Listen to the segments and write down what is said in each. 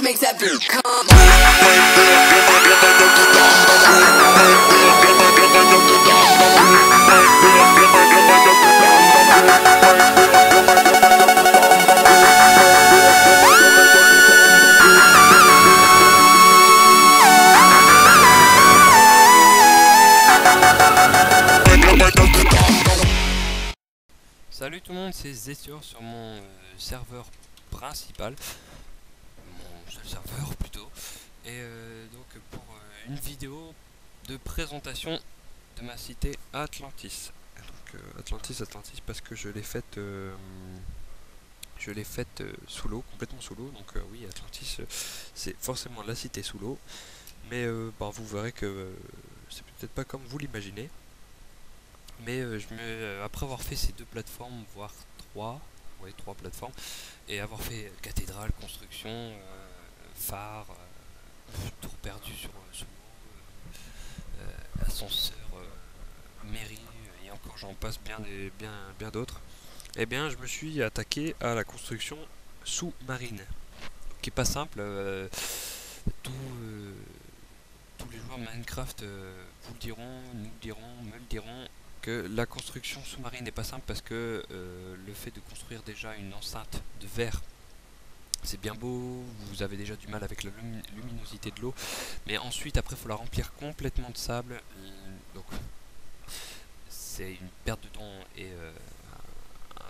makes that beat come. Salut tout le monde, c'est Zesur sur mon serveur principal, mon seul serveur plutôt, et donc pour une vidéo de présentation de ma cité Atlantis. Donc Atlantis parce que je l'ai faite sous l'eau, complètement sous l'eau. Donc oui, Atlantis c'est forcément la cité sous l'eau, mais vous verrez que c'est peut-être pas comme vous l'imaginez. Mais après avoir fait ces deux plateformes, voire trois plateformes, et avoir fait cathédrale, construction, phare, tour perdu sur l'eau, ascenseur, mairie, et encore j'en passe bien d'autres, et bien je me suis attaqué à la construction sous-marine, qui est pas simple. Tous les joueurs de Minecraft vous le diront, nous le dirons, me le diront, que la construction sous-marine n'est pas simple parce que le fait de construire déjà une enceinte de verre, c'est bien beau, vous avez déjà du mal avec la luminosité de l'eau, mais ensuite après il faut la remplir complètement de sable, donc c'est une perte de temps et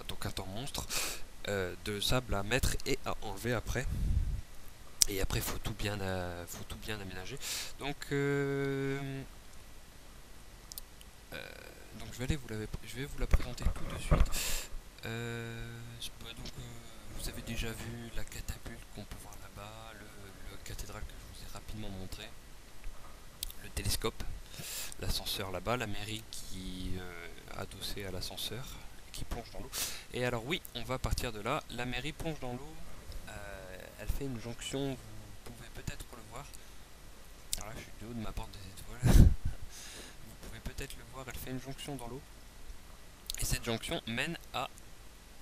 donc un temps monstre de sable à mettre et à enlever après. Et après faut tout bien aménager. Donc je vais vous la présenter tout de suite. Vous avez déjà vu la catapulte qu'on peut voir là-bas, le cathédrale que je vous ai rapidement montré, le télescope, l'ascenseur là-bas, la mairie qui adossée à l'ascenseur, qui plonge dans l'eau. Et alors oui, on va partir de là. La mairie plonge dans l'eau. Elle fait une jonction, vous pouvez peut-être le voir. Alors là, je suis du haut de ma porte des étoiles. Vous pouvez peut-être le voir, elle fait une jonction dans l'eau. Et cette jonction mène à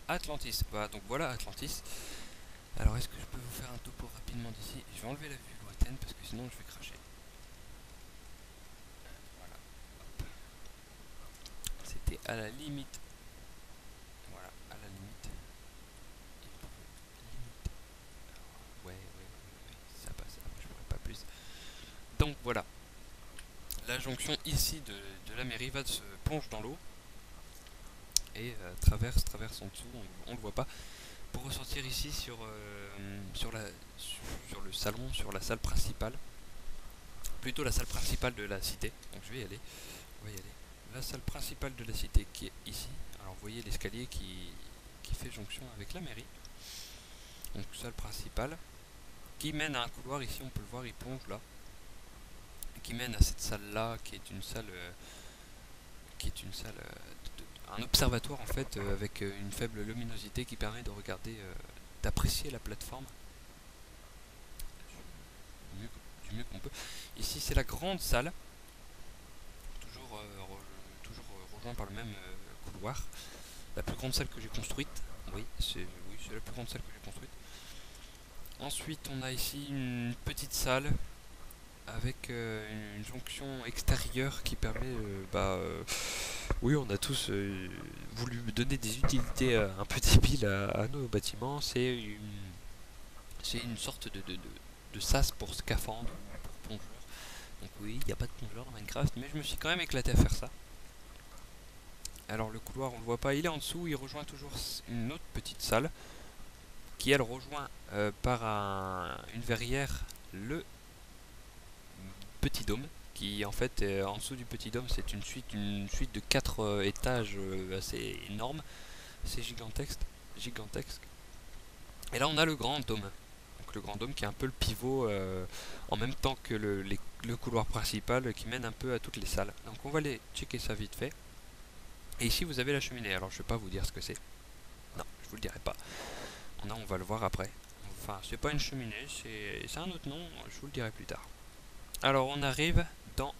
Atlantis. Voilà, donc voilà Atlantis. Alors est-ce que je peux vous faire un topo rapidement d'ici? Je vais enlever la vue lointaine parce que sinon je vais cracher. Voilà. Hop. C'était à la limite. Voilà, à la limite. Ouais, ça passe. Je pourrais pas plus. Donc voilà. La jonction ici de la mairie se plonge dans l'eau et traverse en dessous, on le voit pas, pour ressortir ici sur le salon, sur la salle principale, plutôt la salle principale de la cité. Donc je vais y aller, on va y aller. La salle principale de la cité qui est ici. Alors vous voyez l'escalier qui fait jonction avec la mairie. Donc salle principale qui mène à un couloir ici, on peut le voir, il plonge là, qui mène à cette salle là qui est une salle un observatoire en fait, avec une faible luminosité qui permet de regarder, d'apprécier la plateforme du mieux qu'on peut. Ici c'est la grande salle, toujours rejoint par le même couloir, la plus grande salle que j'ai construite. Oui, c'est la plus grande salle que j'ai construite. Ensuite on a ici une petite salle avec une jonction extérieure qui permet, oui, on a tous voulu donner des utilités un peu débiles à nos bâtiments. C'est une sorte de sas pour scaphandre, pour plongeur. Donc oui, il n'y a pas de plongeur dans Minecraft, mais je me suis quand même éclaté à faire ça. Alors le couloir, on le voit pas, il est en dessous, il rejoint toujours une autre petite salle, qui elle rejoint par une verrière le petit dôme, qui en fait en dessous du petit dôme, c'est une suite de 4 étages assez énorme, c'est gigantesque. Et là on a le grand dôme, donc le grand dôme qui est un peu le pivot en même temps que le couloir principal qui mène un peu à toutes les salles. Donc on va aller checker ça vite fait. Et ici vous avez la cheminée. Alors je vais pas vous dire ce que c'est, non, je vous le dirai pas, on va le voir après. Enfin c'est pas une cheminée, c'est un autre nom, je vous le dirai plus tard. Alors on arrive dans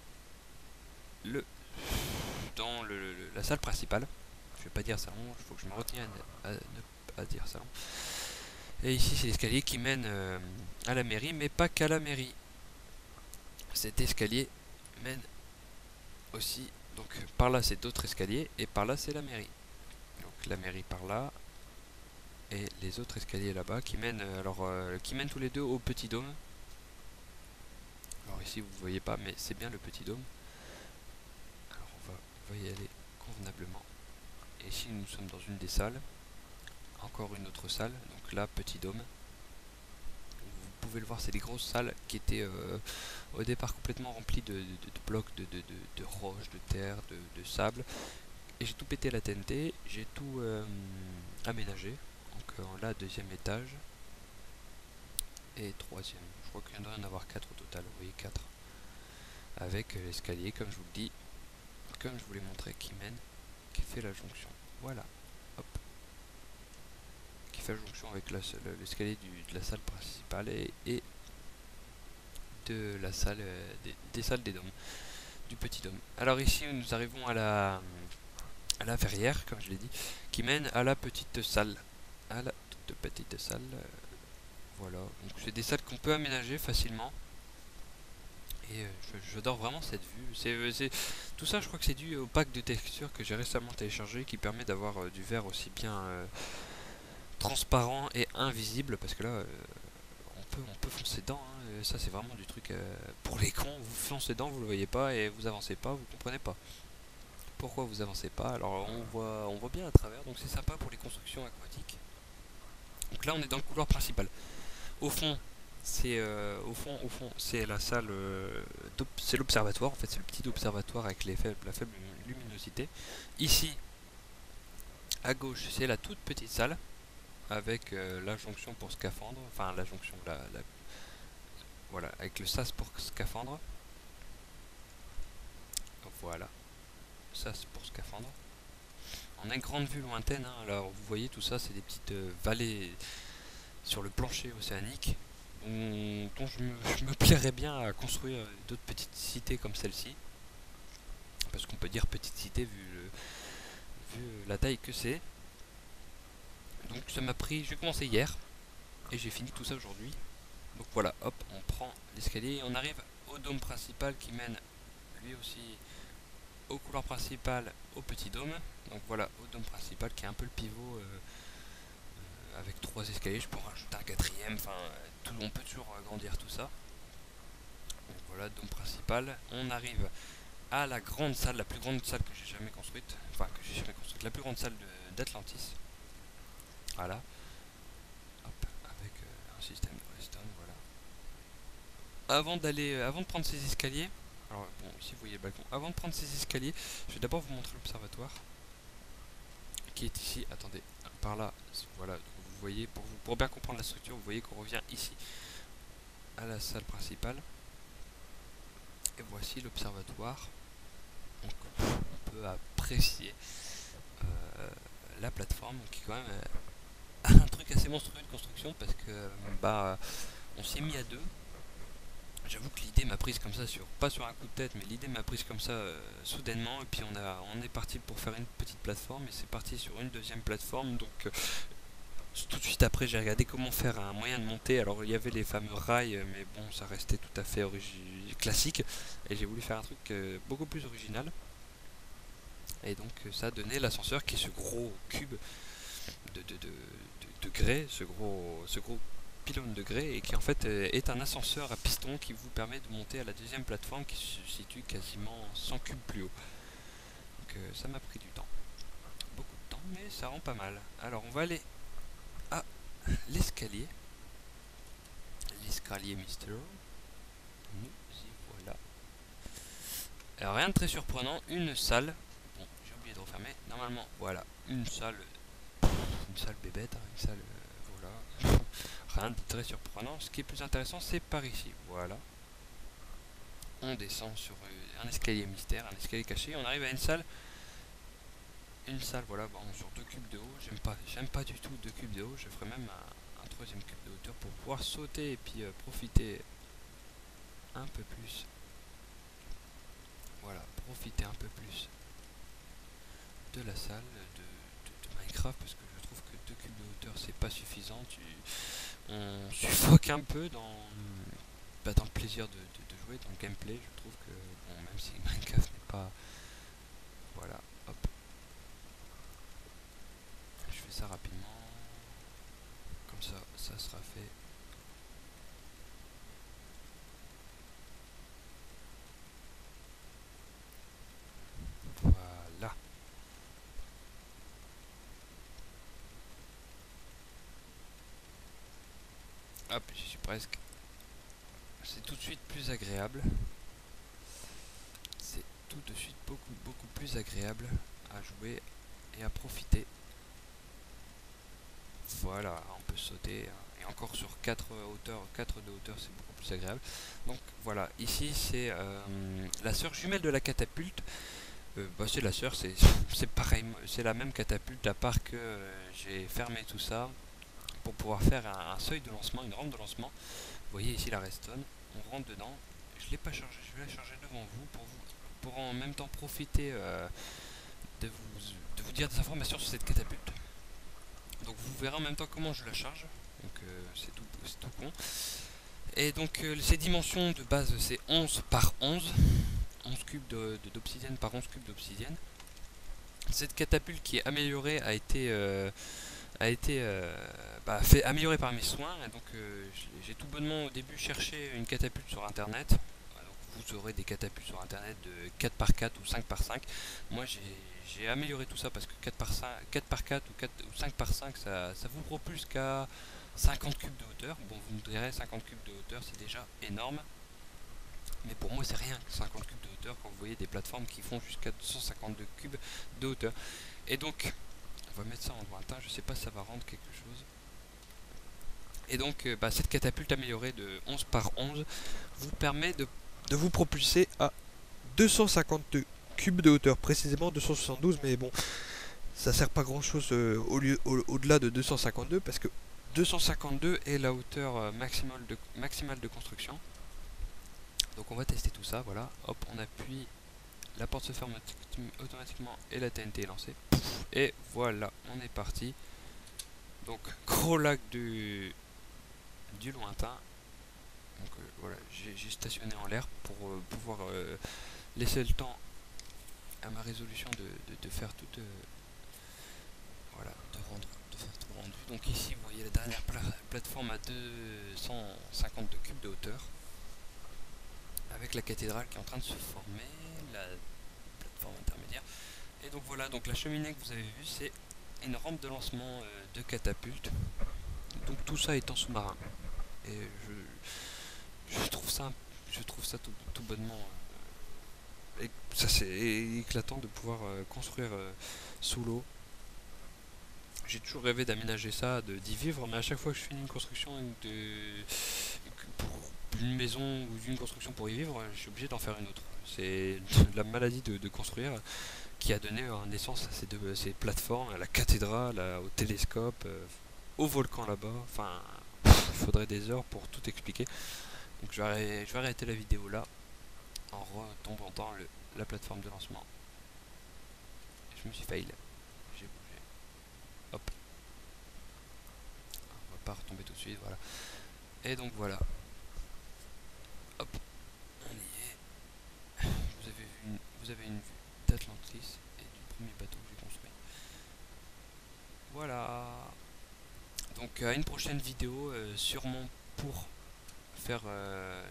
la salle principale. Je vais pas dire salon, il faut que je me retienne à dire salon. Et ici c'est l'escalier qui mène à la mairie, mais pas qu'à la mairie. Cet escalier mène aussi, donc par là c'est d'autres escaliers, et par là c'est la mairie. Donc la mairie par là, et les autres escaliers là-bas qui mènent, qui mènent tous les deux au petit dôme. Alors ici vous ne voyez pas, mais c'est bien le petit dôme. Alors on va y aller convenablement. Et ici nous sommes dans une des salles. Encore une autre salle, donc là petit dôme. Vous pouvez le voir, c'est des grosses salles qui étaient au départ complètement remplies de blocs, de roches, de terre, de sable. Et j'ai tout pété à la TNT, j'ai tout aménagé. Donc là, deuxième étage. Et troisième. Je crois qu'il y en doit en avoir 4 au total. Vous voyez, 4. Avec l'escalier, comme je vous le dis, comme je vous l'ai montré, qui mène, qui fait la jonction. Voilà. Hop. Qui fait la jonction avec l'escalier de la salle principale et de la salle des salles des dômes. Du petit dôme. Alors ici, nous arrivons à la verrière, comme je l'ai dit, qui mène à la petite salle. À la toute petite salle. Voilà. Donc c'est des salles qu'on peut aménager facilement. Et j'adore vraiment cette vue. Tout ça, je crois que c'est dû au pack de texture que j'ai récemment téléchargé qui permet d'avoir du verre aussi bien transparent et invisible. Parce que là, on peut foncer dedans. Hein. Ça, c'est vraiment du truc pour les cons. Vous foncez dedans, vous le voyez pas et vous avancez pas, vous comprenez pas. Pourquoi vous avancez pas? Alors on voit bien à travers, donc c'est sympa pour les constructions aquatiques. Donc là on est dans le couloir principal. Au fond, au fond, c'est la salle, c'est l'observatoire. En fait, c'est le petit observatoire avec la faible luminosité. Ici, à gauche, c'est la toute petite salle avec la jonction pour scaphandre. Enfin, la jonction, voilà, avec le sas pour scaphandre. Voilà, sas pour scaphandre. On a une grande vue lointaine, hein. Alors vous voyez tout ça, c'est des petites vallées sur le plancher océanique dont je me plairais bien à construire d'autres petites cités comme celle-ci. Parce qu'on peut dire petite cité vu la taille que c'est. Donc ça m'a pris, j'ai commencé hier et j'ai fini tout ça aujourd'hui. Donc voilà, hop, on prend l'escalier et on arrive au dôme principal qui mène lui aussi au couloir principal au petit dôme. Donc voilà, au dôme principal qui est un peu le pivot avec 3 escaliers. Je peux en rajouter un quatrième, enfin on peut toujours agrandir tout ça. Donc voilà, dôme principal. On arrive à la grande salle, la plus grande salle que j'ai jamais construite. Enfin, que j'ai jamais construite, la plus grande salle d'Atlantis. Voilà. Hop, avec un système de redstone, voilà. Avant de prendre ces escaliers, alors bon, ici vous voyez le balcon. Avant de prendre ces escaliers, je vais d'abord vous montrer l'observatoire qui est ici. Attendez, par là, voilà. Donc vous voyez, pour bien comprendre la structure, vous voyez qu'on revient ici à la salle principale. Et voici l'observatoire. Donc on peut apprécier la plateforme qui est quand même un truc assez monstrueux de construction parce que on s'est mis à deux. J'avoue que l'idée m'a prise comme ça pas sur un coup de tête, mais l'idée m'a prise comme ça soudainement et puis on est parti pour faire une petite plateforme et c'est parti sur une deuxième plateforme. Donc tout de suite après j'ai regardé comment faire un moyen de monter. Alors il y avait les fameux rails, mais bon ça restait tout à fait classique et j'ai voulu faire un truc beaucoup plus original. Et donc ça a donné l'ascenseur qui est ce gros cube de grès, ce gros pylône de grès et qui en fait est un ascenseur à piston qui vous permet de monter à la deuxième plateforme qui se situe quasiment 100 cubes plus haut. Donc ça m'a pris du temps, beaucoup de temps, mais ça rend pas mal. Alors on va aller à l'escalier Mister. Nous y voilà. Alors rien de très surprenant, une salle. Bon, j'ai oublié de refermer. Normalement, voilà, une salle bébête, hein, une salle, voilà. Rien de très surprenant. Ce qui est plus intéressant, c'est par ici. Voilà. On descend sur un escalier mystère, un escalier caché. On arrive à une salle. Voilà, bon, sur 2 cubes de haut. J'aime pas du tout 2 cubes de haut. Je ferai même un troisième cube de hauteur pour pouvoir sauter et puis profiter un peu plus. Voilà, profiter un peu plus de la salle de Minecraft parce que je trouve que de cubes de hauteur c'est pas suffisant, on suffoque un peu dans le plaisir de jouer, dans le gameplay. Je trouve que, bon, même si Minecraft n'est pas... Voilà, hop. Je fais ça rapidement. Comme ça sera fait. Voilà. Hop, j'y suis presque. C'est tout de suite plus agréable. C'est tout de suite beaucoup plus agréable à jouer et à profiter. Voilà, on peut sauter. Et encore sur 4 hauteurs, 4 de hauteur, c'est beaucoup plus agréable. Donc voilà, ici c'est la sœur jumelle de la catapulte. C'est la sœur, c'est pareil, c'est la même catapulte, à part que j'ai fermé tout ça pour pouvoir faire un seuil de lancement, une rampe de lancement. Vous voyez ici la redstone, on rentre dedans. Je ne l'ai pas chargé, je vais la charger devant vous pour en même temps profiter de vous dire des informations sur cette catapulte. Donc vous verrez en même temps comment je la charge. Donc c'est tout con. Et donc ces dimensions de base c'est 11 par 11. 11 cubes d'obsidienne par 11 cubes d'obsidienne. Cette catapulte qui est améliorée a été fait améliorer par mes soins. Et donc j'ai tout bonnement au début cherché une catapulte sur internet. Donc, vous aurez des catapultes sur internet de 4 par 4 ou 5 par 5. Moi j'ai amélioré tout ça parce que 4 par 5, 4 par 4 ou 5 par 5 ça vous propulse qu'à 50 cubes de hauteur. Bon, vous me direz 50 cubes de hauteur c'est déjà énorme. Mais pour moi c'est rien, 50 cubes de hauteur quand vous voyez des plateformes qui font jusqu'à 252 cubes de hauteur. Et donc, on va mettre ça en lointain, je sais pas si ça va rendre quelque chose. Et donc cette catapulte améliorée de 11 par 11 vous permet de vous propulser à 252 cubes de hauteur, précisément 272, mais bon, ça sert pas grand chose au-delà de 252 parce que 252 est la hauteur maximale de construction. Donc on va tester tout ça, voilà, hop, on appuie, la porte se ferme automatiquement et la TNT est lancée. Et voilà, on est parti. Donc gros lac du lointain. Donc voilà, j'ai stationné en l'air pour pouvoir laisser le temps à ma résolution de faire toute... voilà, de faire tout rendu. Donc ici vous voyez la dernière plateforme à 252 cubes de hauteur. Avec la cathédrale qui est en train de se former, la plateforme intermédiaire. Et donc voilà, donc la cheminée que vous avez vue, c'est une rampe de lancement de catapulte. Donc tout ça est en sous-marin. Et je trouve ça tout bonnement... et ça c'est éclatant de pouvoir construire sous l'eau. J'ai toujours rêvé d'aménager ça, d'y vivre, mais à chaque fois que je finis une construction pour une maison ou une construction pour y vivre, je suis obligé d'en faire une autre. C'est la maladie de construire qui a donné naissance à ces plateformes, à la cathédrale, au télescope, au volcan là-bas. Enfin, il faudrait des heures pour tout expliquer. Donc je vais arrêter la vidéo là, en retombant dans la plateforme de lancement. Et je me suis fail. J'ai bougé. Hop. On va pas retomber tout de suite, voilà. Et donc voilà. Hop. On y est. Vous avez une vue d'Atlantis et du premier bateau que j'ai construit. Voilà. Donc à une prochaine vidéo, sûrement pour faire,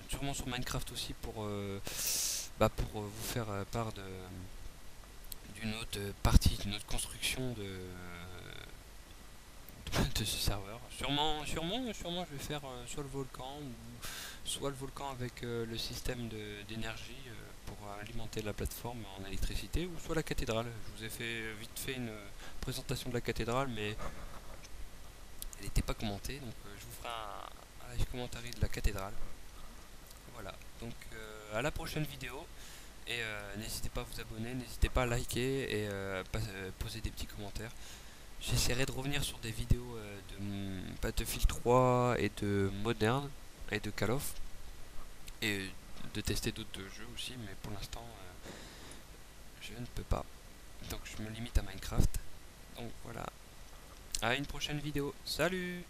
sûrement sur Minecraft aussi pour vous faire part d'une autre partie, d'une autre construction de ce serveur. Sûrement je vais faire soit le volcan ou soit le volcan avec le système d'énergie pour alimenter la plateforme en électricité, ou soit la cathédrale. Je vous ai fait vite fait une présentation de la cathédrale, mais elle n'était pas commentée, donc je vous ferai un live commentary de la cathédrale. Voilà, donc à la prochaine vidéo, et n'hésitez pas à vous abonner, n'hésitez pas à liker et poser des petits commentaires. J'essaierai de revenir sur des vidéos de Battlefield 3 et de Modern et de Call of, et de tester d'autres jeux aussi, mais pour l'instant je ne peux pas, donc je me limite à Minecraft. Donc voilà, À une prochaine vidéo. Salut!